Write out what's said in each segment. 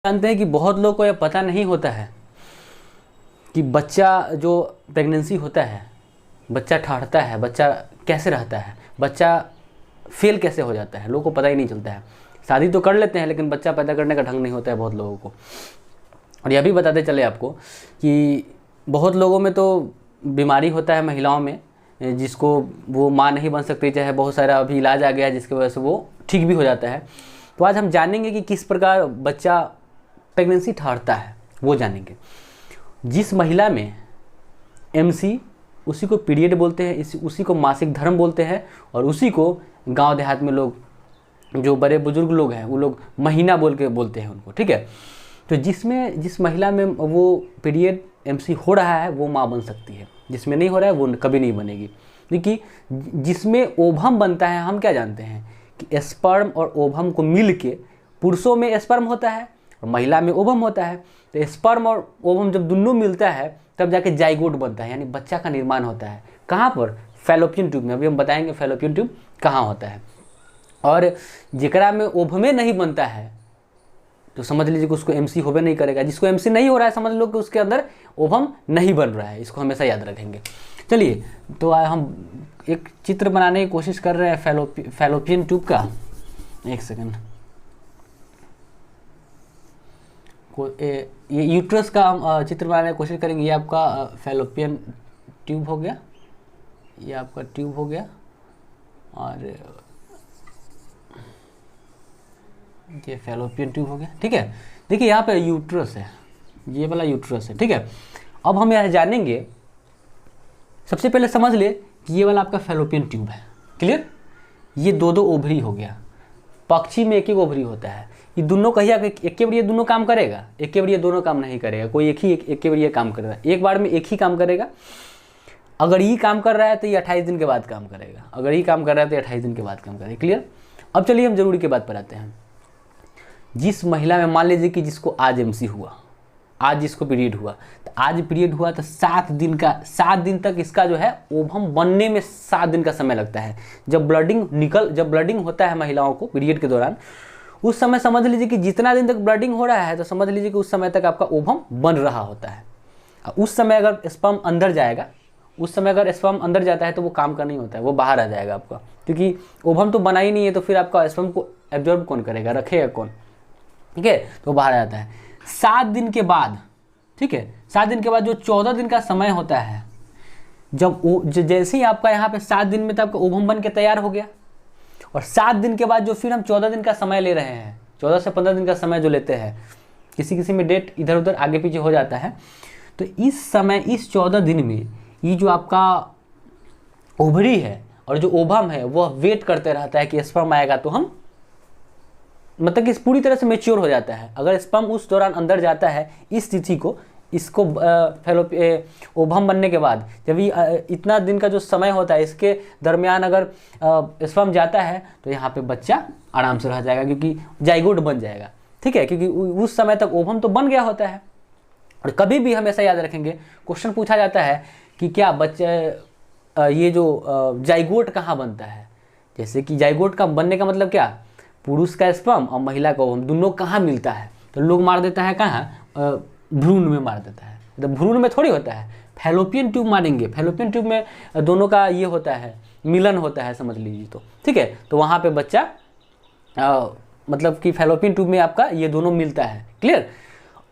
जानते हैं कि बहुत लोगों को यह पता नहीं होता है कि बच्चा जो प्रेगनेंसी होता है, बच्चा ठहरता है, बच्चा कैसे रहता है, बच्चा फेल कैसे हो जाता है, लोगों को पता ही नहीं चलता है। शादी तो कर लेते हैं लेकिन बच्चा पैदा करने का ढंग नहीं होता है बहुत लोगों को। और यह भी बताते चले आपको कि बहुत लोगों में तो बीमारी होता है महिलाओं में, जिसको वो माँ नहीं बन सकती, चाहे बहुत सारा अभी इलाज आ गया है जिसकी वजह से वो ठीक भी हो जाता है। तो आज हम जानेंगे कि किस प्रकार बच्चा प्रेगनेंसी ठहरता है, वो जानेंगे। जिस महिला में एमसी, उसी को पीरियड बोलते हैं, उसी को मासिक धर्म बोलते हैं, और उसी को गांव देहात में लोग, जो बड़े बुजुर्ग लोग हैं, वो लोग महीना बोल के बोलते हैं उनको, ठीक है। तो जिस महिला में वो पीरियड एमसी हो रहा है वो माँ बन सकती है, जिसमें नहीं हो रहा है वो कभी नहीं बनेगी। क्योंकि जिसमें ओवम बनता है, हम क्या जानते हैं कि स्पर्म और ओवम को मिल के, पुरुषों में स्पर्म होता है और महिला में ओवम होता है। तो स्पर्म और ओवम जब दोनों मिलता है तब जाके जाइगोट बनता है, यानी बच्चा का निर्माण होता है। कहाँ पर? फैलोपियन ट्यूब में। अभी हम बताएंगे फैलोपियन ट्यूब कहाँ होता है। और जिकरा में ओवमे नहीं बनता है तो समझ लीजिए कि उसको एमसी होबे नहीं करेगा। जिसको एमसी नहीं हो रहा है समझ लो कि उसके अंदर ओवम नहीं बन रहा है। इसको हमेशा याद रखेंगे। चलिए, तो हम एक चित्र बनाने की कोशिश कर रहे हैं फैलोपियन ट्यूब का। एक सेकंड, ये यूट्रस का हम चित्र बनाने की कोशिश करेंगे। ये आपका फैलोपियन ट्यूब हो गया, ये आपका ट्यूब हो गया, और ये फैलोपियन ट्यूब हो गया, ठीक है। देखिए यहाँ पे यूट्रस है, ये वाला यूट्रस है, ठीक है। अब हम यह जानेंगे, सबसे पहले समझ ले कि ये वाला आपका फैलोपियन ट्यूब है, क्लियर। ये दो ओवरी हो गया, पक्षी में एक ही ओवरी होता है। ये दोनों कहिया एक के बार ये दोनों काम करेगा? एक के बार ये दोनों काम नहीं करेगा, कोई एक के बार ये काम करेगा। एक बार में एक ही काम करेगा। अगर ये काम कर रहा है तो ये 28 दिन के बाद काम करेगा, अगर ये काम कर रहा है तो 28 दिन के बाद काम करेगा, क्लियर। अब चलिए हम जरूरी की बात पर आते हैं। जिस महिला में, मान लीजिए कि जिसको आज एमसी हुआ, आज जिसको पीरियड हुआ, तो आज पीरियड हुआ तो 7 दिन तक इसका जो है ओवम बनने में 7 दिन का समय लगता है। जब ब्लडिंग होता है महिलाओं को पीरियड के दौरान, उस समय समझ लीजिए कि जितना दिन तक ब्लडिंग हो रहा है तो समझ लीजिए कि उस समय तक आपका ओवम बन रहा होता है। उस समय अगर स्पर्म अंदर जाएगा, उस समय अगर स्पर्म अंदर जाता है तो वो काम का नहीं होता है, वो बाहर आ जाएगा आपका, क्योंकि ओवम तो बना ही नहीं है। तो फिर आपका स्पर्म को एब्जॉर्ब कौन करेगा, रखेगा कौन, ठीक है। तो बाहर आ जाता है 7 दिन के बाद, ठीक है। 7 दिन के बाद जो 14 दिन का समय होता है, जैसे ही आपका यहाँ पे 7 दिन में तो आपका ओवम बन के तैयार हो गया, और 7 दिन के बाद जो फिर हम 14 दिन का समय ले रहे हैं, 14 से 15 दिन का समय जो लेते हैं, किसी में डेट इधर उधर आगे पीछे हो जाता है। तो इस समय, इस 14 दिन में ये जो आपका ओवरी है और जो ओवम है वह वेट करते रहता है कि स्पर्म आएगा तो हम, मतलब कि पूरी तरह से मैच्योर हो जाता है। अगर स्पर्म उस दौरान अंदर जाता है, इस तिथि को, इसको ओवम बनने के बाद, जब ये इतना दिन का जो समय होता है, इसके दरमियान अगर स्पर्म जाता है तो यहाँ पे बच्चा आराम से रह जाएगा, क्योंकि जाइगोट बन जाएगा, ठीक है। क्योंकि उस समय तक ओवम तो बन गया होता है। और कभी भी हमेशा याद रखेंगे, क्वेश्चन पूछा जाता है कि क्या बच्चे, ये जो जाइगोट कहाँ बनता है, जैसे कि जाइगोट का बनने का मतलब क्या, पुरुष का स्पर्म और महिला का ओवम दोनों कहाँ मिलता है, तो लोग मार देता है कहाँ, भ्रूण में मार देता है। तो भ्रूण में थोड़ी होता है, फैलोपियन ट्यूब मारेंगे। फैलोपियन ट्यूब में दोनों का ये होता है, मिलन होता है, समझ लीजिए, तो ठीक है। तो वहाँ पे बच्चा, मतलब कि फैलोपियन ट्यूब में आपका ये दोनों मिलता है, क्लियर।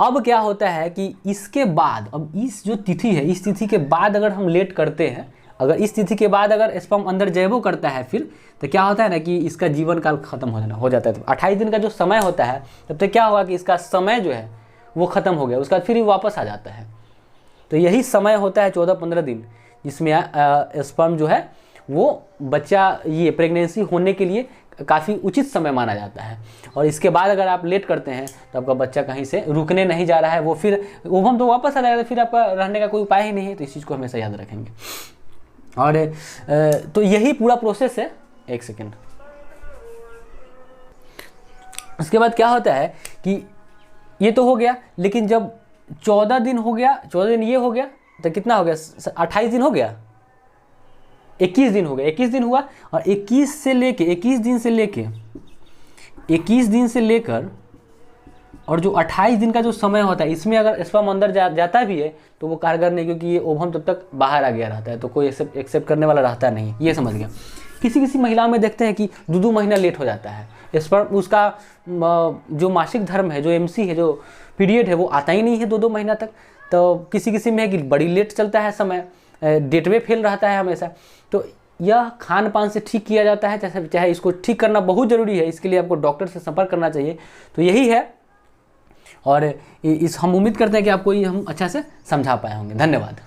अब क्या होता है कि इसके बाद, अब इस जो तिथि है, इस तिथि के बाद अगर हम लेट करते हैं, अगर इस तिथि के बाद अगर स्पर्म अंदर जैबो करता है फिर, तो क्या होता है ना कि इसका जीवन काल खत्म हो जाता है। तो 28 दिन का जो समय होता है, तब तक क्या होगा कि इसका समय जो है वो खत्म हो गया, उसका फिर ही वापस आ जाता है। तो यही समय होता है 14-15 दिन, जिसमें स्पर्म जो है वो बच्चा, ये प्रेगनेंसी होने के लिए काफ़ी उचित समय माना जाता है। और इसके बाद अगर आप लेट करते हैं तो आपका बच्चा कहीं से रुकने नहीं जा रहा है, वो फिर ओवम तो वापस आ जाएगा, फिर आपका रहने का कोई उपाय ही नहीं है। तो इस चीज़ को हमेशा याद रखेंगे। और तो यही पूरा प्रोसेस है। एक सेकेंड, उसके बाद क्या होता है कि ये तो हो गया, लेकिन जब 14 दिन हो गया, 14 दिन ये हो गया, तो कितना हो गया, 28 दिन हो गया, 21 दिन हो गया, 21 दिन हुआ। और 21 दिन से लेकर और जो 28 दिन का जो समय होता है इसमें अगर स्पर्म अंदर जाता भी है तो वो कारगर नहीं, क्योंकि ये ओवम तब तक बाहर आ गया रहता है, तो कोई एक्सेप्ट करने वाला रहता नहीं, ये समझ गया। किसी किसी महिलाओं में देखते हैं कि 2-2 महीना लेट हो जाता है स्पर्म, उसका जो मासिक धर्म है, जो MC है, जो पीरियड है, वो आता ही नहीं है 2-2 महीना तक। तो किसी किसी में है कि बड़ी लेट चलता है समय, डेट में फेल रहता है हमेशा। तो यह खान पान से ठीक किया जाता है, चाहे इसको ठीक करना बहुत ज़रूरी है, इसके लिए आपको डॉक्टर से संपर्क करना चाहिए। तो यही है, और हम उम्मीद करते हैं कि आपको ये हम अच्छा से समझा पाए होंगे। धन्यवाद।